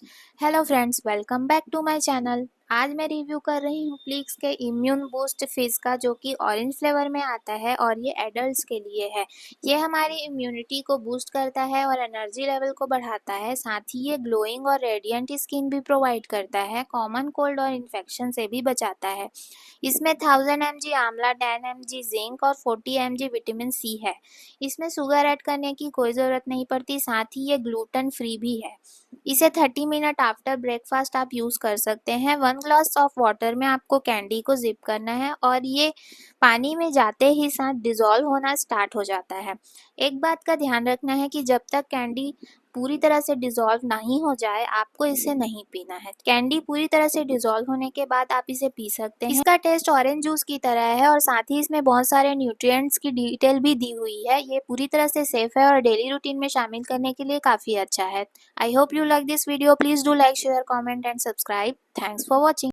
Hello friends, welcome back to my channel. आज मैं review कर रही हूँ प्लिक्स के इम्यून बूस्ट फिश का, जो कि ऑरेंज फ्लेवर में आता है और ये एडल्ट्स के लिए है। ये हमारी इम्यूनिटी को बूस्ट करता है और एनर्जी लेवल को बढ़ाता है। साथ ही ये ग्लोइंग और रेडियंट स्किन भी प्रोवाइड करता है। कॉमन कोल्ड और इन्फेक्शन से भी बचाता है। इसमें 1000 mg आंवला, 10 mg जिंक और 40 mg विटामिन सी है। इसमें शुगर ऐड करने की कोई ज़रूरत नहीं पड़ती। साथ ही ये ग्लूटेन फ्री भी है। इसे 30 मिनट आफ्टर ब्रेकफास्ट आप यूज़ कर सकते हैं। 1 ग्लास ऑफ वाटर में आपको कैंडी को जिप करना है और ये पानी में जाते ही साथ डिज़ोल्व होना स्टार्ट हो जाता है। एक बात का ध्यान रखना है कि जब तक कैंडी पूरी तरह से डिज़ोल्व नहीं हो जाए, आपको इसे नहीं पीना है। कैंडी पूरी तरह से डिज़ोल्व होने के बाद आप इसे पी सकते हैं। इसका टेस्ट ऑरेंज जूस की तरह है और साथ ही इसमें बहुत सारे न्यूट्रिएंट्स की डिटेल भी दी हुई है। ये पूरी तरह से सेफ है और डेली रूटीन में शामिल करने के लिए काफ़ी अच्छा है। I hope you like this video. Please do like, share, comment and subscribe. Thanks for watching.